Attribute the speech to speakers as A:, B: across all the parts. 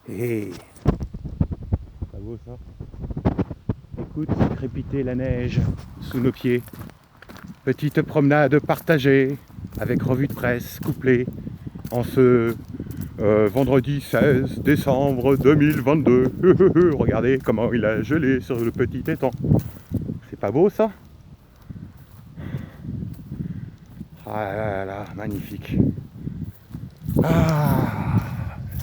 A: Hé, pas beau ça? Écoute, crépiter la neige sous nos pieds. Petite promenade partagée avec revue de presse couplée en ce vendredi 16 décembre 2022. Regardez comment il a gelé sur le petit étang. C'est pas beau ça? Ah là là, magnifique.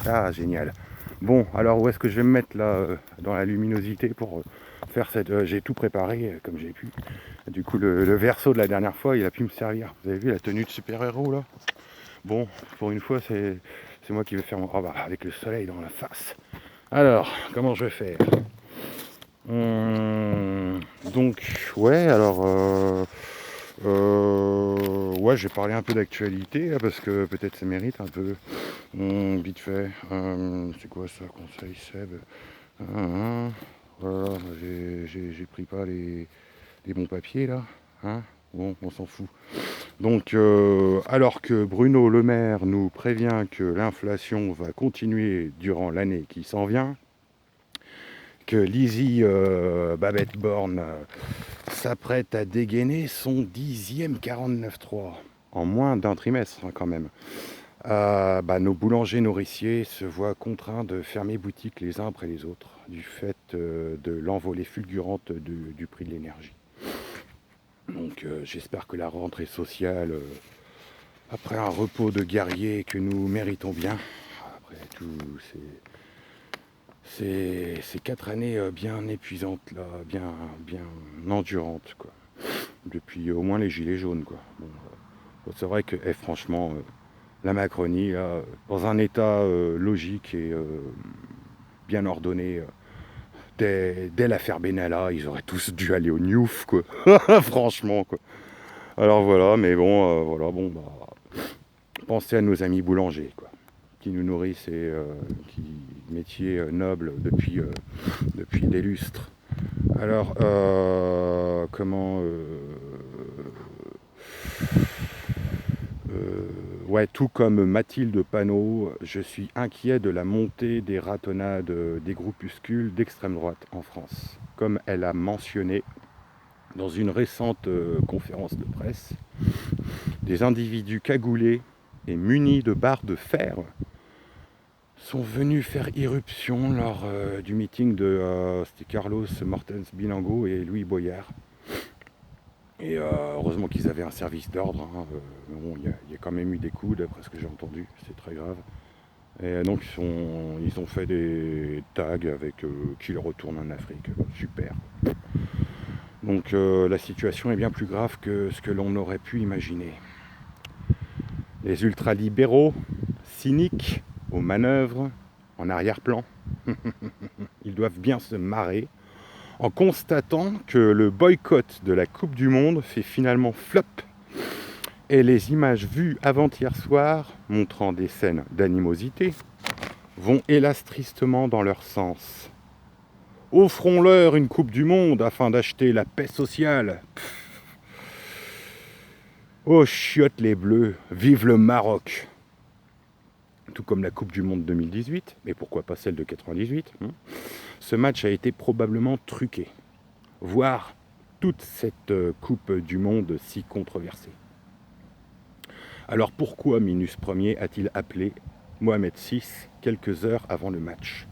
A: Ah, génial. Bon, alors où est-ce que je vais me mettre là dans la luminosité pour faire cette... j'ai tout préparé comme j'ai pu. Du coup, le verso de la dernière fois, il a pu me servir. Vous avez vu la tenue de super-héros là? Bon, pour une fois, c'est moi qui vais faire mon... Ah bah, avec le soleil dans la face. Alors, comment je vais faire? Donc, ouais, alors... ouais, je vais parler un peu d'actualité, là, parce que peut-être ça mérite un peu. Vite fait. C'est quoi ça, conseil Seb? Voilà, j'ai pris pas les bons papiers, là. Hein, bon, on s'en fout. Donc, alors que Bruno Le Maire nous prévient que l'inflation va continuer durant l'année qui s'en vient, que Lizzie Babette Borne s'apprête à dégainer son 10e 49.3 en moins d'un trimestre hein, quand même. Nos boulangers nourriciers se voient contraints de fermer boutique les uns après les autres du fait de l'envolée fulgurante du prix de l'énergie. Donc j'espère que la rentrée sociale, après un repos de guerrier que nous méritons bien, après tout ces 4 années bien épuisantes, là, bien endurantes, quoi. Depuis au moins les gilets jaunes, quoi. Bon, c'est vrai que franchement, la Macronie, là, dans un état logique et bien ordonné, dès l'affaire Benalla, ils auraient tous dû aller au Newf, quoi. Franchement, quoi. Alors voilà, mais bon, voilà, bon, pensez à nos amis boulangers, quoi, qui nous nourrissent et qui métier noble depuis des lustres. Alors, ouais, tout comme Mathilde Panot, je suis inquiet de la montée des ratonnades des groupuscules d'extrême droite en France. Comme elle a mentionné dans une récente conférence de presse, des individus cagoulés et munis de barres de fer sont venus faire irruption lors du meeting de c'était Carlos Mortens Bilango et Louis Boyard. Et heureusement qu'ils avaient un service d'ordre. Hein, bon, il y a quand même eu des coups, d'après ce que j'ai entendu. C'est très grave. Et donc ils ont fait des tags avec qu'ils retournent en Afrique. Super. Donc la situation est bien plus grave que ce que l'on aurait pu imaginer. Les ultralibéraux, cyniques, aux manœuvres, en arrière-plan, ils doivent bien se marrer en constatant que le boycott de la Coupe du Monde fait finalement flop et les images vues avant-hier soir, montrant des scènes d'animosité, vont hélas tristement dans leur sens. Offrons-leur une Coupe du Monde afin d'acheter la paix sociale. Oh chiotte les Bleus, vive le Maroc. Tout comme la Coupe du Monde 2018, mais pourquoi pas celle de 98 hein. Ce match a été probablement truqué, voire toute cette Coupe du Monde si controversée. Alors pourquoi Minus Premier a-t-il appelé Mohamed VI quelques heures avant le match?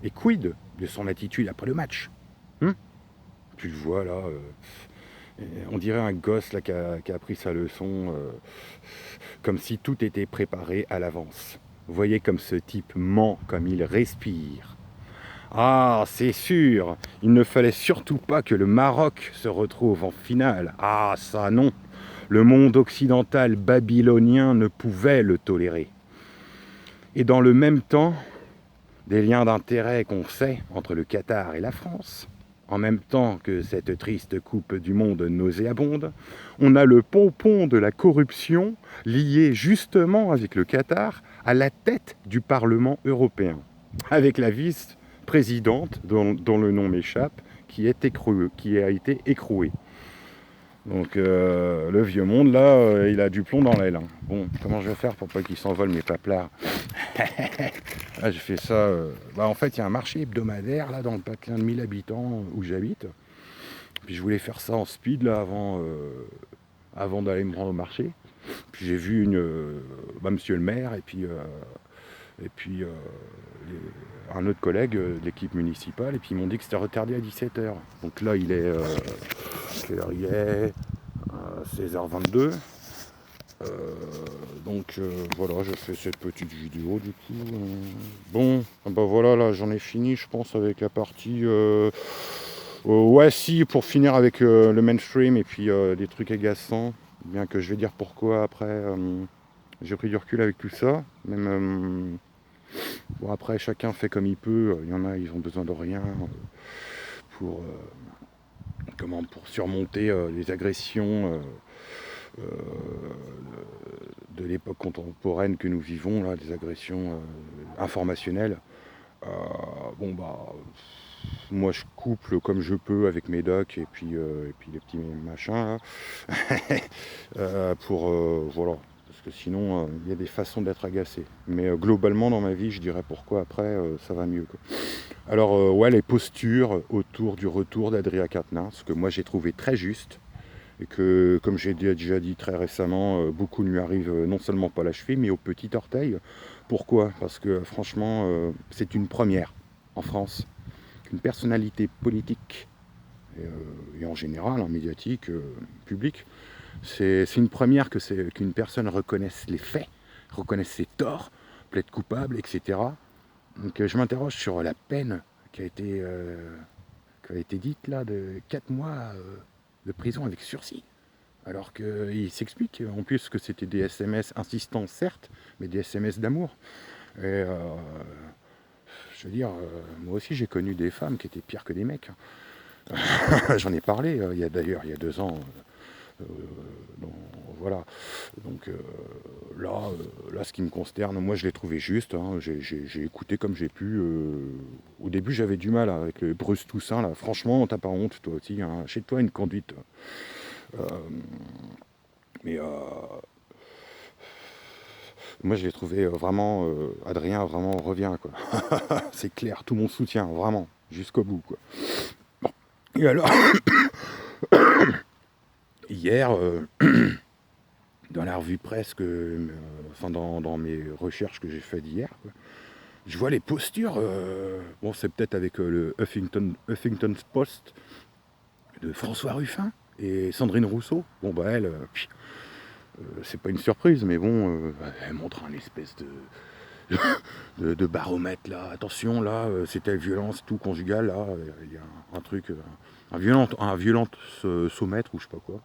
A: Et quid de son attitude après le match? Tu le vois là, on dirait un gosse là, qui a appris sa leçon, comme si tout était préparé à l'avance. Vous voyez comme ce type ment, comme il respire. Ah, c'est sûr, il ne fallait surtout pas que le Maroc se retrouve en finale. Ah, ça non. Le monde occidental babylonien ne pouvait le tolérer. Et dans le même temps, des liens d'intérêt qu'on sait entre le Qatar et la France, en même temps que cette triste Coupe du Monde nauséabonde, on a le pompon de la corruption lié justement avec le Qatar à la tête du Parlement européen, avec la vice-présidente dont le nom m'échappe, qui a été écrouée. Donc le vieux monde là, il a du plomb dans l'aile. Hein. Bon, comment je vais faire pour pas qu'il s'envole mes paplards? Ah, j'ai fait ça. Bah, en fait, il y a un marché hebdomadaire là dans le patelin de 1000 habitants où j'habite. Puis je voulais faire ça en speed là avant d'aller me rendre au marché. Puis j'ai vu monsieur le maire et puis un autre collègue de l'équipe municipale et puis ils m'ont dit que c'était retardé à 17h. Donc là il est quelle heure il est 16h22. Donc voilà, je fais cette petite vidéo du coup. Bon, bah voilà, là j'en ai fini je pense avec la partie. Ouais, si, pour finir avec le mainstream et puis des trucs agaçants, bien que je vais dire pourquoi après. J'ai pris du recul avec tout ça. Même bon, après, chacun fait comme il peut. Il y en a, ils ont besoin de rien pour pour surmonter les agressions euh, de l'époque contemporaine que nous vivons, là, des agressions informationnelles. Euh, bon bah moi je couple comme je peux avec mes docs et puis les petits machins là. Pour voilà, parce que sinon il y a des façons d'être agacé, mais globalement dans ma vie je dirais pourquoi après ça va mieux quoi. Alors ouais, les postures autour du retour d'Adria Quatennens, que moi j'ai trouvé très juste et que comme j'ai déjà dit très récemment, beaucoup lui arrivent non seulement pas à la cheville mais au petit orteil. Pourquoi? Parce que franchement c'est une première en France qu'une personnalité politique et en général en médiatique publique, c'est une première qu'une personne reconnaisse les faits, reconnaisse ses torts, plaide coupable, etc. Donc je m'interroge sur la peine qui a été dite là de 4 mois de prison avec sursis. Alors qu'il s'explique en plus que c'était des SMS insistants certes, mais des SMS d'amour. Et je veux dire, moi aussi j'ai connu des femmes qui étaient pires que des mecs. J'en ai parlé il y a 2 ans. Euh, donc, voilà. Donc là, ce qui me consterne, moi je l'ai trouvé juste. Hein. J'ai écouté comme j'ai pu. Au début, j'avais du mal avec le Bruce Toussaint. Là. Franchement, t'as pas honte, toi aussi. Hein. Chez toi, une conduite. Euh, mais moi, je l'ai trouvé vraiment. Adrien, vraiment, revient. Quoi. C'est clair, tout mon soutien, vraiment, jusqu'au bout. Quoi. Et alors, hier, dans la revue presse, enfin dans mes recherches que j'ai faites hier, je vois les postures. Bon, c'est peut-être avec le Huffington Post de François Ruffin et Sandrine Rousseau. Bon, bah elle, c'est pas une surprise, mais bon, elle montre un espèce de baromètre là. Attention, là, c'est telle violence, tout conjugal, là, il y a un truc, un violent saumètre ou je sais pas quoi.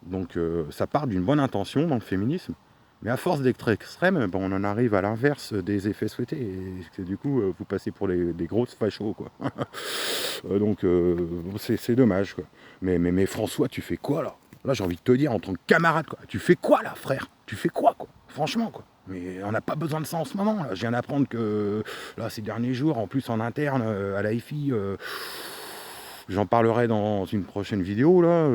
A: Donc ça part d'une bonne intention dans le féminisme, mais à force d'être extrême, ben, on en arrive à l'inverse des effets souhaités. Et du coup, vous passez pour des grosses fachos, quoi. Donc c'est dommage, quoi. Mais François, tu fais quoi là? Là, j'ai envie de te dire en tant que camarade, quoi. Tu fais quoi là, frère? Tu fais quoi, quoi? Franchement, quoi. Mais on n'a pas besoin de ça en ce moment. Là. Je viens d'apprendre que là, ces derniers jours, en plus en interne à la FI, j'en parlerai dans une prochaine vidéo là,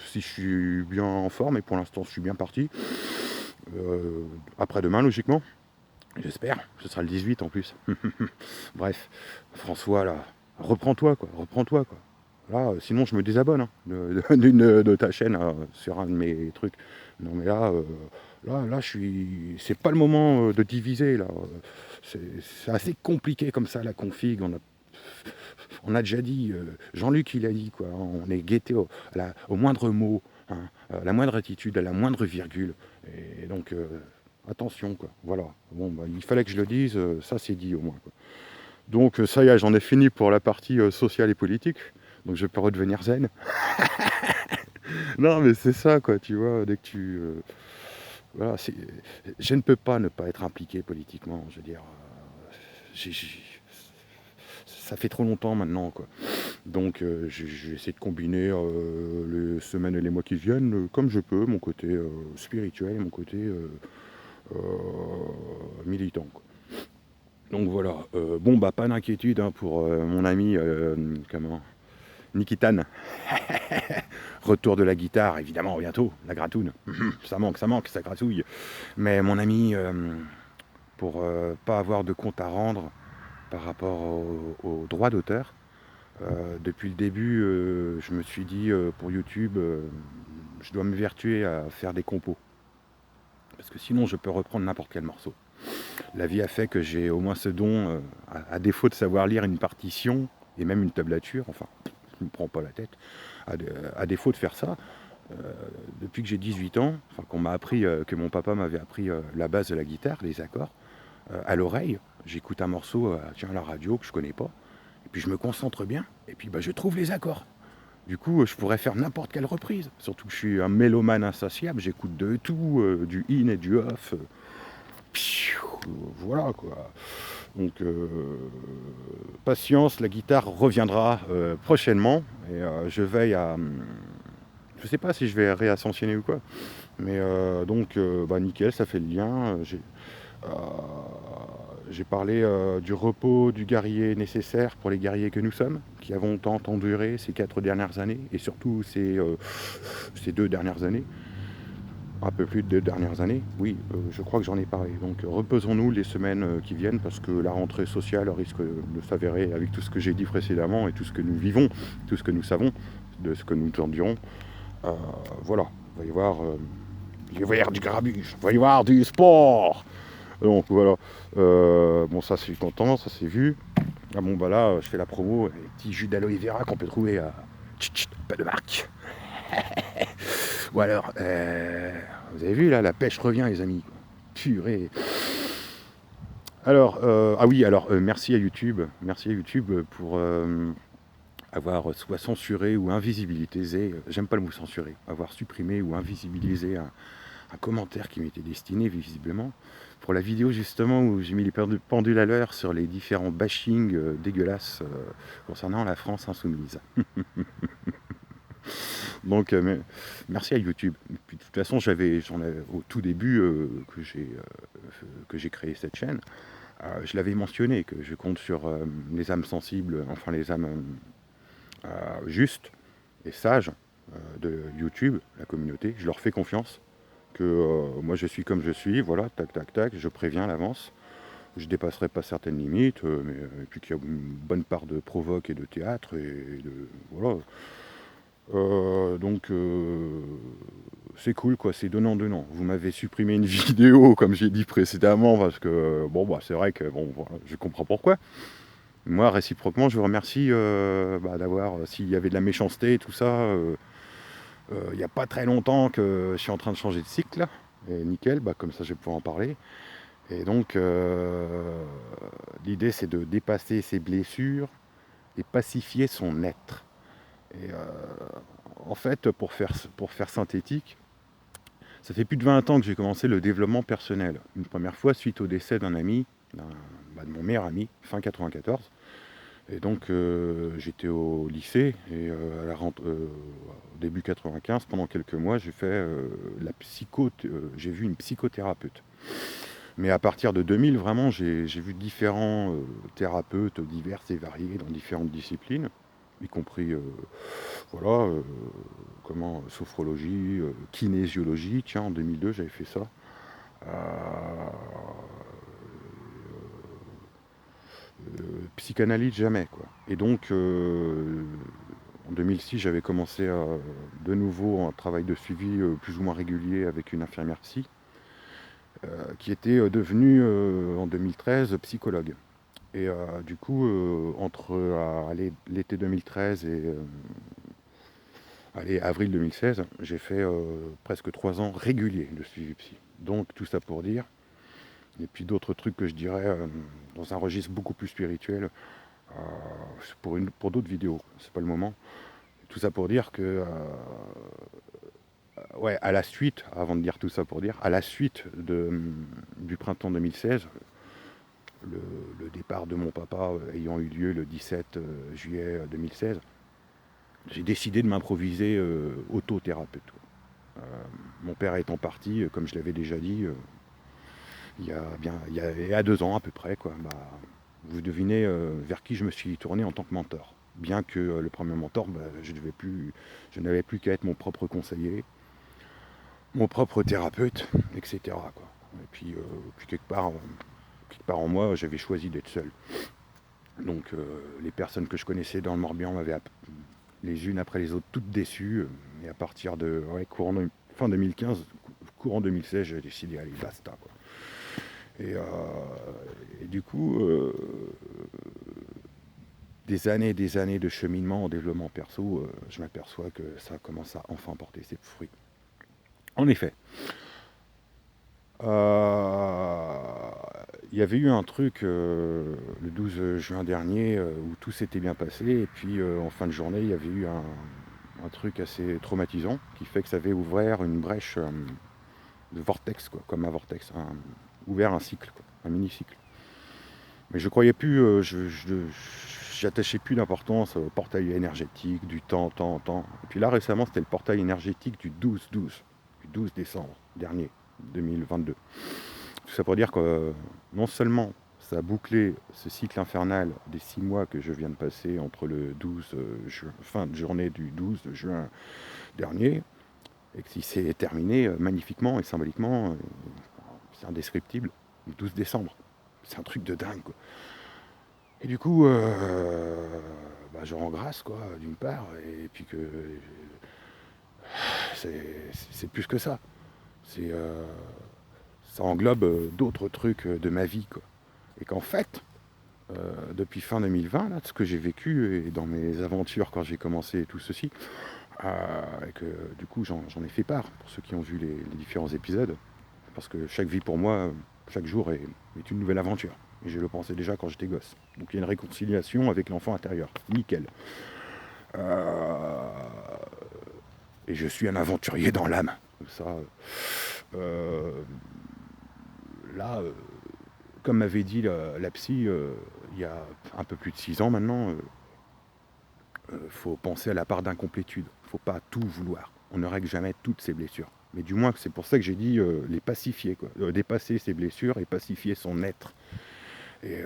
A: si je suis bien en forme et pour l'instant je suis bien parti. Après-demain logiquement, j'espère, ce sera le 18 en plus. Bref, François là, reprends-toi quoi, reprends-toi quoi. Là, sinon je me désabonne hein, de ta chaîne sur un de mes trucs. Non mais là, c'est pas le moment de diviser là. C'est assez compliqué comme ça la config. On a déjà dit, Jean-Luc il a dit quoi, on est guetté au moindre mot, hein, à la moindre attitude, à la moindre virgule. Et donc attention quoi, voilà. Bon bah, il fallait que je le dise, ça c'est dit au moins. Quoi. Donc ça y est, j'en ai fini pour la partie sociale et politique. Donc je peux redevenir zen. Non mais c'est ça quoi, tu vois, dès que tu. Voilà, je ne peux pas ne pas être impliqué politiquement, je veux dire. Ça fait trop longtemps maintenant quoi. Donc j'essaie de combiner les semaines et les mois qui viennent comme je peux, mon côté spirituel et mon côté euh, militant. Quoi. Donc voilà, bon bah pas d'inquiétude hein, pour mon ami comment Nikitan. Retour de la guitare, évidemment, bientôt, la gratoune. Ça manque, ça gratouille. Mais mon ami, pour pas avoir de compte à rendre par rapport au droit d'auteur, depuis le début, je me suis dit, pour YouTube, je dois me vertuer à faire des compos. Parce que sinon, je peux reprendre n'importe quel morceau. La vie a fait que j'ai au moins ce don, à défaut de savoir lire une partition, et même une tablature, enfin, je ne me prends pas la tête, à défaut de faire ça, depuis que j'ai 18 ans, enfin, qu'on m'a appris, que mon papa m'avait appris la base de la guitare, les accords, à l'oreille, j'écoute un morceau à la radio que je connais pas, et puis je me concentre bien, et puis je trouve les accords. Du coup, je pourrais faire n'importe quelle reprise, surtout que je suis un mélomane insatiable, j'écoute de tout, du in et du off, voilà quoi. Donc patience, la guitare reviendra prochainement, et je veille à... je sais pas si je vais réascensionner ou quoi, mais donc nickel, ça fait le lien. J'ai parlé du repos du guerrier nécessaire pour les guerriers que nous sommes, qui avons tant enduré ces 4 dernières années, et surtout ces 2 dernières années, un peu plus de 2 dernières années, oui, je crois que j'en ai parlé. Donc reposons-nous les semaines qui viennent, parce que la rentrée sociale risque de s'avérer, avec tout ce que j'ai dit précédemment, et tout ce que nous vivons, tout ce que nous savons, de ce que nous endurons. Voilà, il va y avoir du grabuge, il va y avoir du sport. Donc voilà, bon ça c'est content, ça c'est vu. Ah bon là je fais la promo, les petits jus d'aloe vera qu'on peut trouver à pas de marque. Ou alors, vous avez vu là, la pêche revient les amis. Purée. Alors, merci à YouTube pour avoir soit censuré ou invisibilisé, j'aime pas le mot censuré, avoir supprimé ou invisibilisé un commentaire qui m'était destiné visiblement pour la vidéo justement où j'ai mis les pendules à l'heure sur les différents bashings dégueulasses concernant la France insoumise. Donc merci à YouTube. Puis, de toute façon j'en avais au tout début que j'ai créé cette chaîne, je l'avais mentionné que je compte sur les âmes sensibles, enfin les âmes justes et sages de YouTube, la communauté. Je leur fais confiance. Que moi je suis comme je suis, voilà, tac tac tac, je préviens à l'avance, je dépasserai pas certaines limites, et puis qu'il y a une bonne part de provoque et de théâtre, et de voilà. Donc c'est cool quoi, c'est donnant-donnant. Vous m'avez supprimé une vidéo comme j'ai dit précédemment parce que c'est vrai que voilà, je comprends pourquoi. Moi réciproquement je vous remercie d'avoir, s'il y avait de la méchanceté et tout ça. Il n'y a pas très longtemps que je suis en train de changer de cycle, et nickel, comme ça je vais pouvoir en parler. Et donc l'idée c'est de dépasser ses blessures et pacifier son être. Et en fait, pour faire synthétique, ça fait plus de 20 ans que j'ai commencé le développement personnel. Une première fois suite au décès d'un ami, de mon meilleur ami, fin 94. Et donc j'étais au lycée, et au début 95, pendant quelques mois, j'ai fait j'ai vu une psychothérapeute. Mais à partir de 2000, vraiment, j'ai vu différents thérapeutes divers et variés dans différentes disciplines, y compris sophrologie, kinésiologie. Tiens, en 2002, j'avais fait ça. Psychanalyse jamais quoi. Et donc en 2006 j'avais commencé de nouveau un travail de suivi plus ou moins régulier avec une infirmière psy qui était devenue en 2013 psychologue. Et du coup entre l'été 2013 et avril 2016, j'ai fait presque 3 ans réguliers de suivi psy. Donc tout ça pour dire. Et puis d'autres trucs que je dirais dans un registre beaucoup plus spirituel pour d'autres vidéos, c'est pas le moment. Tout ça pour dire que à la suite, avant de dire tout ça pour dire, à la suite du printemps 2016, le départ de mon papa ayant eu lieu le 17 juillet 2016, j'ai décidé de m'improviser autothérapeute. Mon père étant parti, comme je l'avais déjà dit, il y a 2 ans à peu près, quoi. Vous devinez vers qui je me suis tourné en tant que mentor. bien que le premier mentor, je n'avais plus qu'à être mon propre conseiller, mon propre thérapeute, etc., quoi. Et puis quelque part en moi, j'avais choisi d'être seul. Donc les personnes que je connaissais dans le Morbihan m'avaient les unes après les autres toutes déçues. Et à partir de fin 2015, courant 2016, j'ai décidé, allez, basta, quoi. Et, euh, et du coup, des années de cheminement en développement perso, je m'aperçois que ça commence à enfin porter ses fruits. En effet, il y avait eu un truc le 12 juin dernier où tout s'était bien passé, et puis en fin de journée, il y avait eu un truc assez traumatisant qui fait que ça avait ouvert une brèche de vortex, quoi, comme un vortex, ouvert un cycle, quoi, un mini-cycle. Mais je croyais plus, j'attachais plus d'importance au portail énergétique, du temps. Et puis là, récemment, c'était le portail énergétique du 12 décembre dernier, 2022. Tout ça pour dire que non seulement ça a bouclé ce cycle infernal des 6 mois que je viens de passer entre le 12 juin, fin de journée du 12 juin dernier, et qui s'est terminé magnifiquement et symboliquement, c'est indescriptible, le 12 décembre. C'est un truc de dingue, quoi. Et du coup, je rends grâce, quoi, d'une part, et puis que c'est plus que ça. C'est, ça englobe d'autres trucs de ma vie, quoi. Et qu'en fait, depuis fin 2020, là, ce que j'ai vécu et dans mes aventures quand j'ai commencé tout ceci, et que du coup j'en ai fait part pour ceux qui ont vu les différents épisodes, parce que chaque vie pour moi, chaque jour est une nouvelle aventure. Et je le pensais déjà quand j'étais gosse. Donc il y a une réconciliation avec l'enfant intérieur. Nickel. Euh, et je suis un aventurier dans l'âme. Ça, euh, là, comme m'avait dit la psy il y a un peu plus de 6 ans maintenant, faut penser à la part d'incomplétude. Faut pas tout vouloir. On ne règle jamais toutes ses blessures. Mais du moins, c'est pour ça que j'ai dit les pacifier, quoi. Dépasser ses blessures et pacifier son être. Et,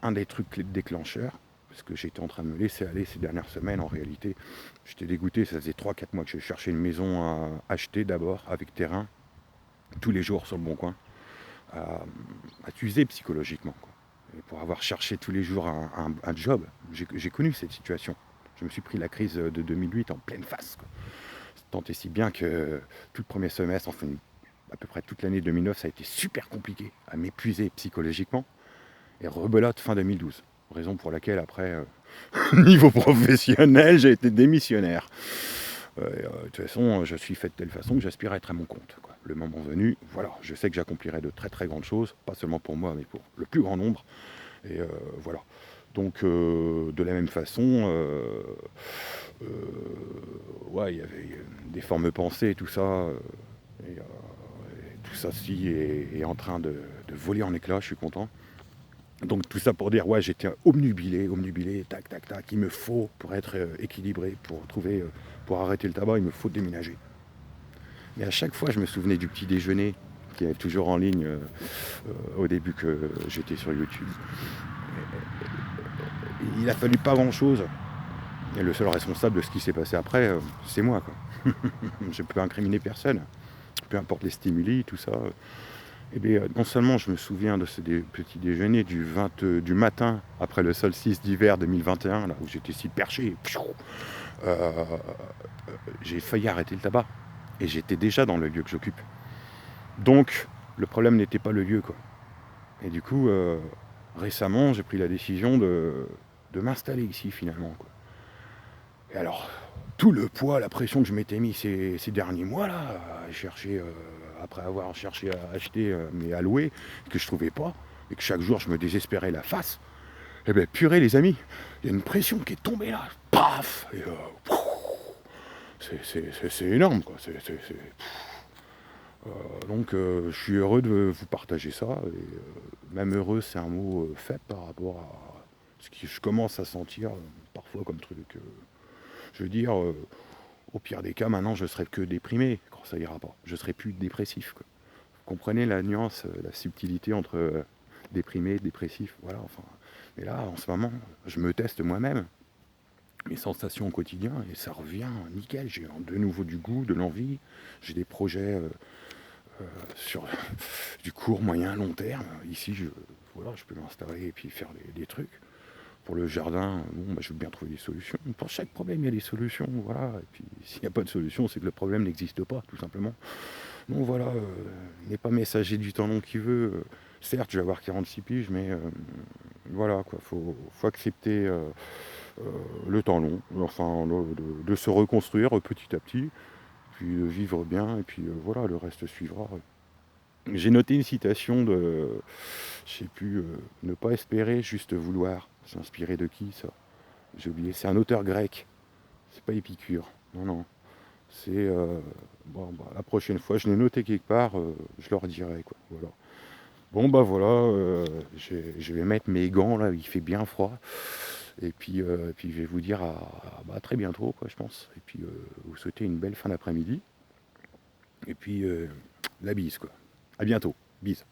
A: un des trucs déclencheurs, parce que j'étais en train de me laisser aller ces dernières semaines, en réalité, j'étais dégoûté. Ça faisait 3-4 mois que je cherchais une maison à acheter d'abord, avec terrain, tous les jours sur le bon coin, à t'user psychologiquement, quoi. Et pour avoir cherché tous les jours un job, j'ai connu cette situation. Je me suis pris la crise de 2008 en pleine face, quoi. Tant et si bien que tout le premier semestre, enfin à peu près toute l'année 2009, ça a été super compliqué à m'épuiser psychologiquement. Et rebelote fin 2012. Raison pour laquelle après, niveau professionnel, j'ai été démissionnaire. De toute façon, je suis fait de telle façon que j'aspire à être à mon compte, quoi. Le moment venu, voilà, je sais que j'accomplirai de très très grandes choses, pas seulement pour moi, mais pour le plus grand nombre. Et voilà. Donc, de la même façon, ouais, il y avait des formes pensées et tout ça. Et tout ça ci est en train de voler en éclats, je suis content. Donc tout ça pour dire, ouais, j'étais obnubilé, tac, tac, tac. Il me faut, pour être équilibré, pour arrêter le tabac, il me faut déménager. Mais à chaque fois, je me souvenais du petit déjeuner qui est toujours en ligne au début que j'étais sur YouTube. Il a fallu pas grand-chose. Et le seul responsable de ce qui s'est passé après, c'est moi, quoi. Je peux incriminer personne. Peu importe les stimuli, tout ça. Et bien, non seulement je me souviens de ce petit déjeuner du matin après le solstice d'hiver 2021, là où j'étais si perché, j'ai failli arrêter le tabac. Et j'étais déjà dans le lieu que j'occupe. Donc, le problème n'était pas le lieu, quoi. Et du coup, récemment, j'ai pris la décision de m'installer ici, finalement, quoi. Et alors, tout le poids, la pression que je m'étais mis ces derniers mois, là, à chercher, après avoir cherché à acheter, mais à louer, que je trouvais pas, et que chaque jour je me désespérais la face, eh bien, purée, les amis, il y a une pression qui est tombée là, paf, et c'est énorme, quoi. Donc, je suis heureux de vous partager ça, et même heureux, c'est un mot faible par rapport à ce que je commence à sentir parfois comme truc. Je veux dire, au pire des cas, maintenant, je serai que déprimé quand ça ira pas. Je serai plus dépressif, quoi. Vous comprenez la nuance, la subtilité entre déprimé, dépressif, voilà, enfin, Mais là, en ce moment, je me teste moi-même, mes sensations au quotidien, et ça revient nickel. J'ai de nouveau du goût, de l'envie. J'ai des projets sur du court, moyen, long terme. Ici, voilà, je peux m'installer et puis faire des trucs. Pour le jardin, bon, bah, je veux bien trouver des solutions. Pour chaque problème, il y a des solutions. Voilà. Et puis, s'il n'y a pas de solution, c'est que le problème n'existe pas, tout simplement. Donc voilà, n'est pas messager du temps long qu'il veut. Certes, je vais avoir 46 piges, mais voilà, quoi. Faut accepter le temps long, enfin, de se reconstruire petit à petit, puis de vivre bien, et puis voilà, le reste suivra. J'ai noté une citation de, je sais plus, ne pas espérer, juste vouloir. C'est inspiré de qui ça? J'ai oublié, c'est un auteur grec, c'est pas Épicure, non, non. C'est, bon, bah, la prochaine fois, je l'ai noté quelque part, je leur dirai, quoi, voilà. Bon, bah voilà, je vais mettre mes gants, là, il fait bien froid, et puis je vais vous dire à très bientôt, quoi, je pense, et puis vous souhaiter une belle fin d'après-midi, et puis la bise, quoi. À bientôt, bise.